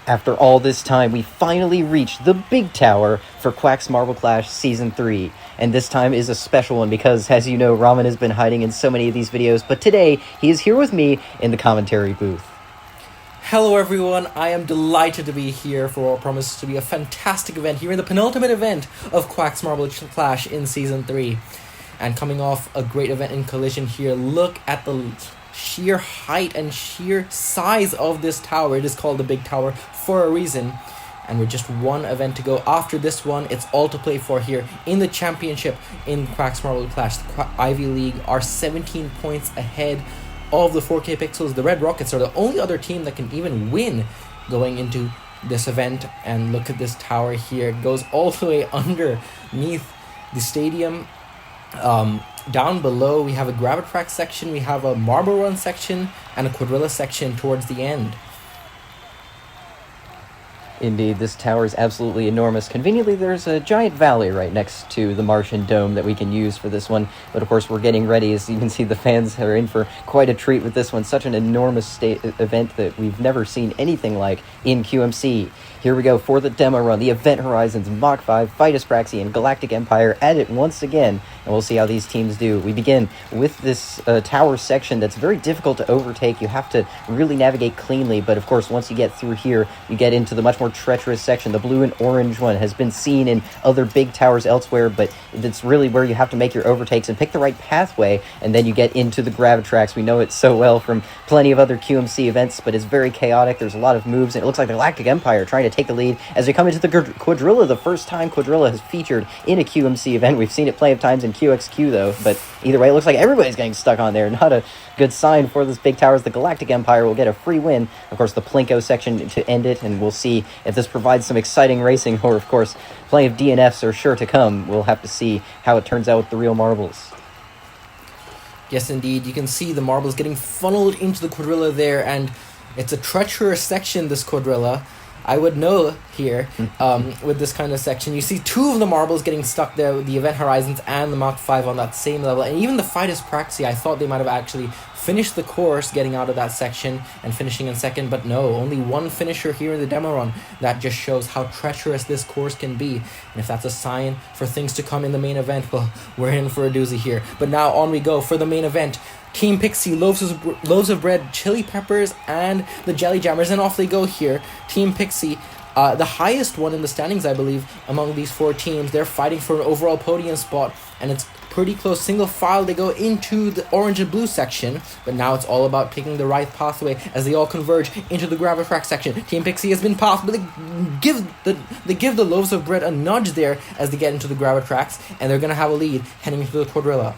After all this time, we finally reached the big tower for Quack's Marble Clash Season 3. And this time is a special one because, as you know, Ramen has been hiding in so many of these videos, but today he is here with me in the commentary booth. Hello everyone, I am delighted to be here for what promises to be a fantastic event here in the penultimate event of Quack's Marble Clash in Season 3. And coming off a great event in Collision here, look at the sheer height and sheer size of this tower. It is called the Big Tower for a reason. And we're just one event to go. After this one, it's all to play for here in the championship in Quack's Marble Clash. The Ivy League are 17 points ahead of the 4K Pixels. The Red Rockets are the only other team that can even win going into this event. And look at this tower here. It goes all the way underneath the stadium. Down below, we have a Gravitrack section, we have a Marble Run section, and a Quadrilla section towards the end. Indeed, this tower is absolutely enormous. Conveniently, there's a giant valley right next to the Martian Dome that we can use for this one. But of course, we're getting ready. As you can see, the fans are in for quite a treat with this one. Such an enormous event that we've never seen anything like in QMC. Here we go for the demo run. The Event Horizons, Mach 5, Fidus Praxi, and Galactic Empire at it once again. And we'll see how these teams do. We begin with this tower section that's very difficult to overtake. You have to really navigate cleanly. But of course, once you get through here, you get into the much more treacherous section. The blue and orange one has been seen in other big towers elsewhere, but it's really where you have to make your overtakes and pick the right pathway, and then you get into the Gravitrax. We know it so well from plenty of other QMC events, but it's very chaotic. There's a lot of moves, and it looks like the Galactic Empire trying to take the lead as we come into the Quadrilla, the first time Quadrilla has featured in a QMC event. We've seen it plenty of times in QXQ, though, but either way, it looks like everybody's getting stuck on there. Not a good sign for this big towers. The Galactic Empire will get a free win. Of course, the Plinko section to end it, and we'll see if this provides some exciting racing, or of course, plenty of DNFs are sure to come. We'll have to see how it turns out with the real marbles. Yes, indeed. You can see the marbles getting funneled into the Quadrilla there, and it's a treacherous section, this Quadrilla. I would know here with this kind of section. You see two of the marbles getting stuck there with the Event Horizons and the Mach 5 on that same level. And even the Fidus Praxi, I thought they might have actually finished the course getting out of that section and finishing in second. But no, only one finisher here in the demo run. That just shows how treacherous this course can be. And if that's a sign for things to come in the main event, well, we're in for a doozy here. But now on we go for the main event. Team Pixie, Loaves of Bread, Chili Peppers, and the Jelly Jammers, and off they go here. Team Pixie, the highest one in the standings, I believe, among these four teams. They're fighting for an overall podium spot, and it's pretty close. Single file, they go into the orange and blue section, but now it's all about picking the right pathway as they all converge into the Gravitrack section. Team Pixie has been passed, but they give the Loaves of Bread a nudge there as they get into the Gravitracks, and they're going to have a lead heading into the Quadrilla.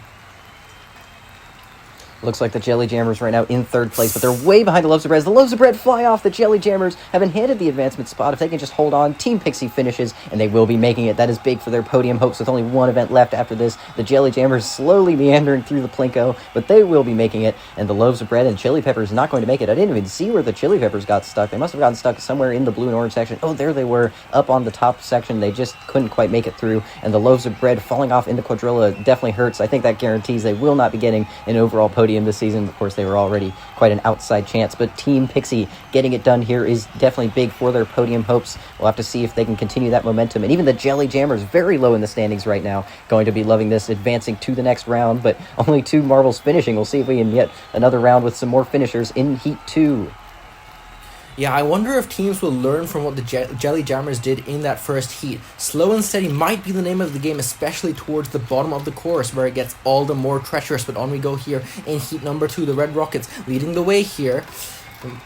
Looks like the Jelly Jammers right now in third place, but they're way behind the Loaves of Bread. As the Loaves of Bread fly off, the Jelly Jammers have been handed the advancement spot. If they can just hold on, Team Pixie finishes, and they will be making it. That is big for their podium hopes with only one event left after this. The Jelly Jammers slowly meandering through the Plinko, but they will be making it, and the Loaves of Bread and Chili Peppers not going to make it. I didn't even see where the Chili Peppers got stuck. They must have gotten stuck somewhere in the blue and orange section. Oh, there they were, up on the top section. They just couldn't quite make it through, and the Loaves of Bread falling off in the Quadrilla definitely hurts. I think that guarantees they will not be getting an overall podium this season. Of course, they were already quite an outside chance, but Team Pixie getting it done here is definitely big for their podium hopes. We'll have to see if they can continue that momentum, and even the Jelly Jammers, very low in the standings right now, going to be loving this, advancing to the next round, but only two marbles finishing. We'll see if we can get another round with some more finishers in Heat 2. Yeah, I wonder if teams will learn from what the Jelly Jammers did in that first heat. Slow and steady might be the name of the game, especially towards the bottom of the course where it gets all the more treacherous. But on we go here in heat number 2, the Red Rockets leading the way here.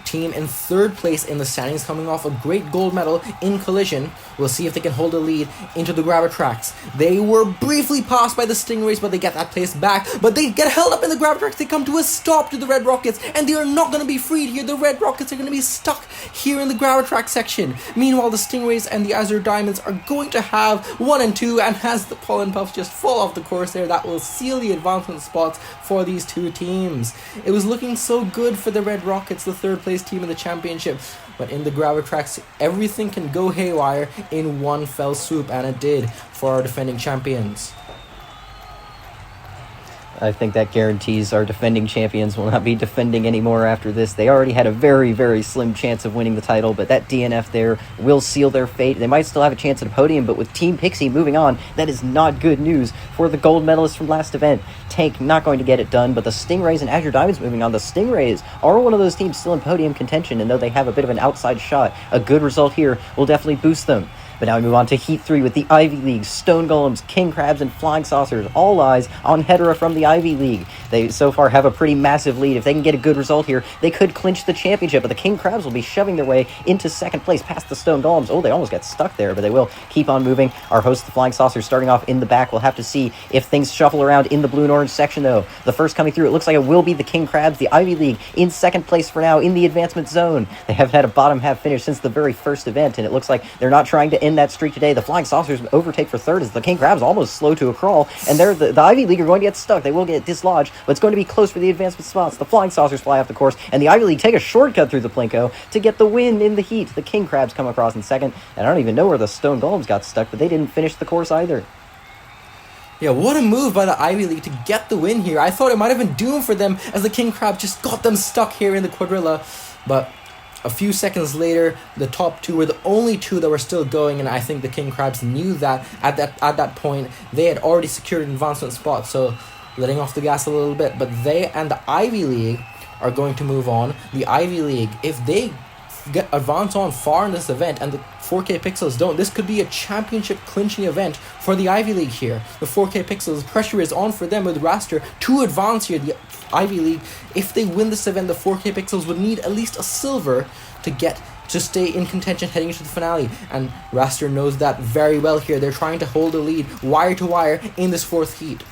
Team in third place in the standings, coming off a great gold medal in Collision. We'll see if they can hold a lead into the Gravitrax. They were briefly passed by the Stingrays, but they get that place back. But they get held up in the Gravitrax. They come to a stop to the Red Rockets, and they are not going to be freed here. The Red Rockets are going to be stuck here in the Gravitrax section. Meanwhile, the Stingrays and the Azure Diamonds are going to have 1 and 2, and as the Pollen Puffs just fall off the course there, that will seal the advancement spots for these two teams. It was looking so good for the Red Rockets, the third place team in the championship, but in the Gravitrax, everything can go haywire in one fell swoop, and it did for our defending champions. I think that guarantees our defending champions will not be defending anymore after this. They already had a very, very slim chance of winning the title, but that DNF there will seal their fate. They might still have a chance at a podium, but with Team Pixie moving on, that is not good news for the gold medalists from last event. Tank not going to get it done, but the Stingrays and Azure Diamonds moving on. The Stingrays are one of those teams still in podium contention, and though they have a bit of an outside shot, a good result here will definitely boost them. But now we move on to Heat 3 with the Ivy League, Stone Golems, King Crabs, and Flying Saucers. All eyes on Hedera from the Ivy League. They so far have a pretty massive lead. If they can get a good result here, they could clinch the championship, but the King Crabs will be shoving their way into second place past the Stone Golems. Oh, they almost got stuck there, but they will keep on moving. Our host, the Flying Saucers, starting off in the back. We'll have to see if things shuffle around in the blue and orange section, though. The first coming through, it looks like it will be the King Crabs, the Ivy League, in second place for now in the advancement zone. They haven't had a bottom half finish since the very first event, and it looks like they're not trying to end that streak today. The Flying Saucers overtake for third as the King Crabs almost slow to a crawl, and the Ivy League are going to get stuck. They will get dislodged, but it's going to be close for the advancement spots. The Flying Saucers fly off the course, and the Ivy League take a shortcut through the Plinko to get the win in the heat. The King Crabs come across in second, and I don't even know where the Stone Golems got stuck, but they didn't finish the course either. Yeah, what a move by the Ivy League to get the win here. I thought it might have been doomed for them as the King Crab just got them stuck here in the quadrilla, but a few seconds later, the top two were the only two that were still going, and I think the King Crabs knew that at that point they had already secured an advancement spot, so letting off the gas a little bit. But they and the Ivy League are going to move on. The Ivy League, if they advance on far in this event and the 4K Pixels don't, this could be a championship clinching event for the Ivy League here. The 4K Pixels, pressure is on for them with Raster to advance here. The Ivy League, if they win this event, the 4K Pixels would need at least a silver to stay in contention heading into the finale, and Raster knows that very well here. They're trying to hold the lead wire to wire in this fourth heat.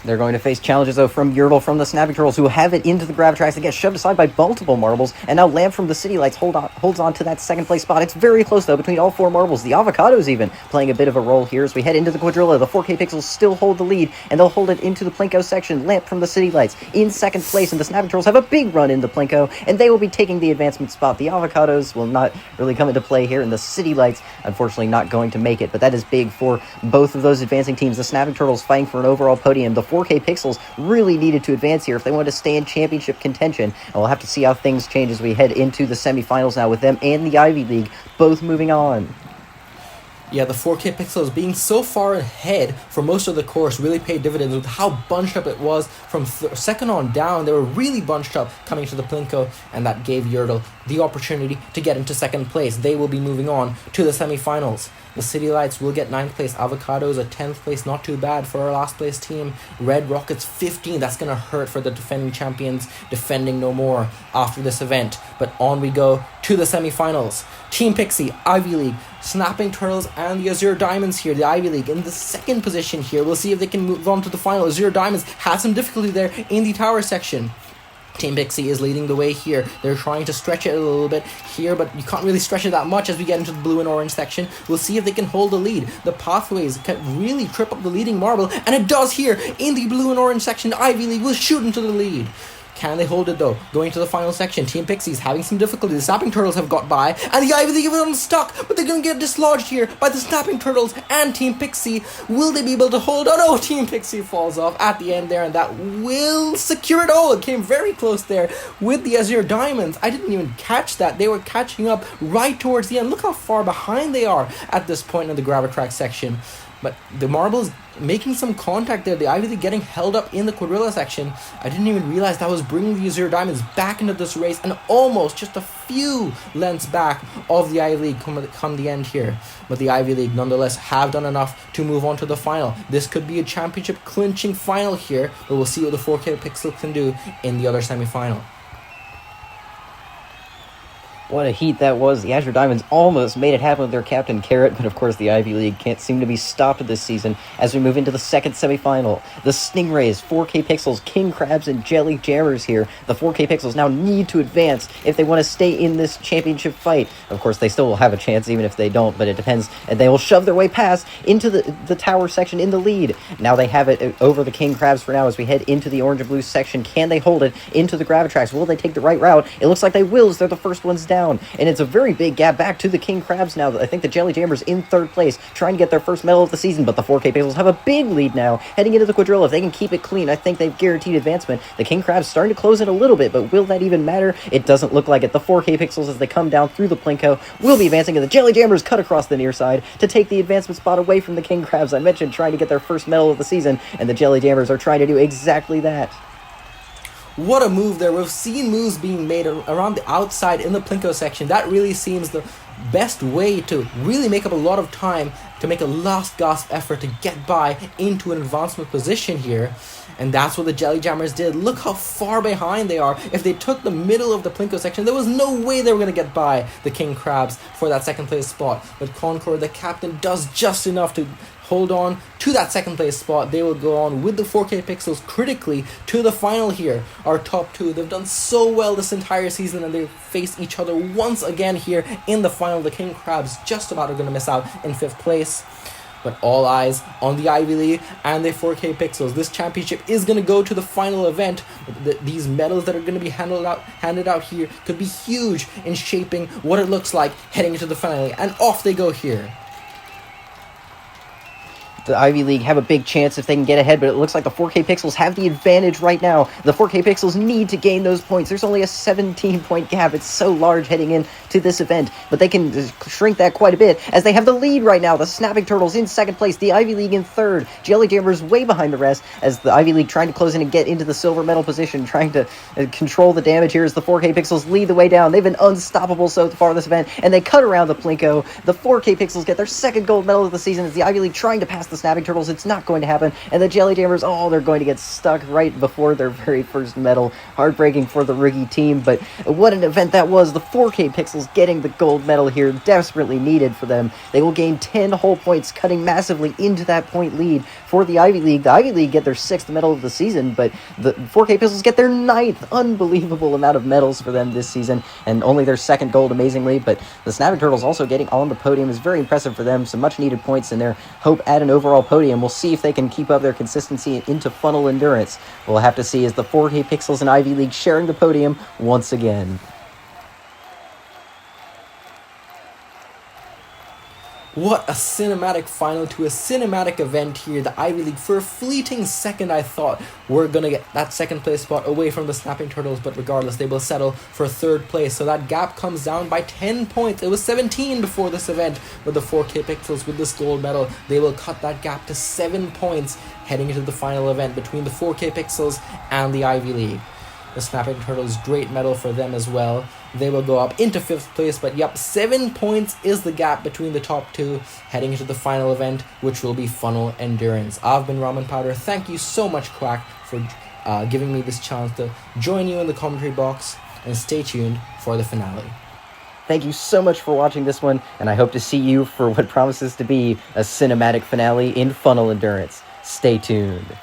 They're going to face challenges, though, from Yertle from the Snapping Turtles, who have it into the Gravitrax. They get shoved aside by multiple marbles, and now Lamp from the City Lights holds on to that second place spot. It's very close, though, between all four marbles. The Avocados even playing a bit of a role here as we head into the quadrilla. The 4K Pixels still hold the lead, and they'll hold it into the Plinko section. Lamp from the City Lights in second place, and the Snapping Turtles have a big run in the Plinko, and they will be taking the advancement spot. The Avocados will not really come into play here, and the City Lights, unfortunately, not going to make it, but that is big for both of those advancing teams. The Snapping Turtles fighting for an overall podium. The 4K Pixels really needed to advance here if they wanted to stay in championship contention, and we'll have to see how things change as we head into the semifinals now with them and the Ivy League both moving on. Yeah, the 4K Pixels being so far ahead for most of the course really paid dividends with how bunched up it was from second on down. They were really bunched up coming to the Plinko, and that gave Yertle the opportunity to get into second place. They will be moving on to the semifinals. The City Lights will get 9th place. Avocados a 10th place, not too bad for our last place team. Red Rockets 15, that's going to hurt for the defending champions, defending no more after this event. But on we go to the semifinals. Team Pixie, Ivy League, Snapping Turtles, and the Azure Diamonds here. The Ivy League in the second position here. We'll see if they can move on to the final. Azure Diamonds had some difficulty there in the tower section. Team Pixie is leading the way here. They're trying to stretch it a little bit here, but you can't really stretch it that much as we get into the blue and orange section. We'll see if they can hold the lead. The pathways can really trip up the leading marble, and it does here in the blue and orange section. The Ivy League will shoot into the lead. Can they hold it, though? Going to the final section, Team Pixie's having some difficulty. The Snapping Turtles have got by, and the Ivy League are unstuck, but they're going to get dislodged here by the Snapping Turtles and Team Pixie. Will they be able to hold? Oh no, Team Pixie falls off at the end there, and that will secure it. Oh, it came very close there with the Azure Diamonds. I didn't even catch that. They were catching up right towards the end. Look how far behind they are at this point in the Gravitrax section. But the marbles making some contact there. The Ivy League getting held up in the quadrilla section. I didn't even realize that was bringing the Azure Diamonds back into this race, and almost just a few lengths back of the Ivy League come the end here. But the Ivy League nonetheless have done enough to move on to the final. This could be a championship clinching final here, but we'll see what the 4K Pixel can do in the other semifinal. What a heat that was. The Azure Diamonds almost made it happen with their captain, Carrot, but of course the Ivy League can't seem to be stopped this season as we move into the second semifinal. The Stingrays, 4K Pixels, King Crabs, and Jelly Jammers here. The 4K Pixels now need to advance if they want to stay in this championship fight. Of course, they still will have a chance even if they don't, but it depends, and they will shove their way past into the tower section in the lead. Now they have it over the King Crabs for now as we head into the orange and blue section. Can they hold it into the Gravitrax? Will they take the right route? It looks like they will as they're the first ones down. down, and it's a very big gap back to the King Crabs now. I think the Jelly Jammers in third place, trying to get their first medal of the season, but the 4K Pixels have a big lead now, heading into the quadrilla. If they can keep it clean, I think they've guaranteed advancement. The King Crabs starting to close in a little bit, but will that even matter? It doesn't look like it. The 4K Pixels, as they come down through the Plinko, will be advancing, and the Jelly Jammers cut across the near side to take the advancement spot away from the King Crabs. I mentioned trying to get their first medal of the season, and the Jelly Jammers are trying to do exactly that. What a move there. We've seen moves being made around the outside in the Plinko section. That really seems the best way to really make up a lot of time, to make a last gasp effort to get by into an advancement position here. And that's what the Jelly Jammers did. Look how far behind they are. If they took the middle of the Plinko section, there was no way they were going to get by the King Crabs for that second place spot. But Concord, the captain, does just enough to hold on to that second place spot. They will go on with the 4K Pixels critically to the final here. Our top two, they've done so well this entire season, and they face each other once again here in the final. The King Crabs just about are going to miss out in 5th place. But all eyes on the Ivy League and the 4K Pixels. This championship is going to go to the final event. These medals that are going to be handed out here could be huge in shaping what it looks like heading into the finale. And off they go here. The Ivy League have a big chance if they can get ahead, but it looks like the 4K Pixels have the advantage right now. The 4K Pixels need to gain those points. There's only a 17-point gap. It's so large heading into this event, but they can shrink that quite a bit as they have the lead right now. The Snapping Turtles in second place, the Ivy League in third, Jelly Jammers way behind the rest as the Ivy League trying to close in and get into the silver medal position, trying to control the damage here as the 4K Pixels lead the way down. They've been unstoppable so far this event, and they cut around the Plinko. The 4K Pixels get their second gold medal of the season as the Ivy League trying to pass the Snapping Turtles. It's not going to happen, and the Jelly Jammers, they're going to get stuck right before their very first medal. Heartbreaking for the rookie team, but what an event that was. The 4K Pixels getting the gold medal here, desperately needed for them. They will gain 10 whole points, cutting massively into that point lead for the Ivy League. The Ivy League get their 6th medal of the season, but the 4K Pistols get their 9th. Unbelievable amount of medals for them this season, and only their 2nd gold, amazingly. But the Snapping Turtles also getting on the podium is very impressive for them. Some much needed points in their hope at an overall podium. We'll see if they can keep up their consistency into funnel endurance. We'll have to see as the 4K Pixels and Ivy League sharing the podium once again. What a cinematic final to a cinematic event here. The Ivy League, for a fleeting second, I thought we're going to get that second place spot away from the Snapping Turtles, but regardless, they will settle for 3rd place. So that gap comes down by 10 points. It was 17 before this event, but the 4K Pixels with this gold medal, they will cut that gap to 7 points heading into the final event between the 4K Pixels and the Ivy League. The Snapping Turtles, great medal for them as well. They will go up into 5th place, but 7 points is the gap between the top two heading into the final event, which will be funnel endurance. I've been Ramen Powder. Thank you so much, Quack, for giving me this chance to join you in the commentary box, and stay tuned for the finale. Thank you so much for watching this one, and I hope to see you for what promises to be a cinematic finale in funnel endurance. Stay tuned.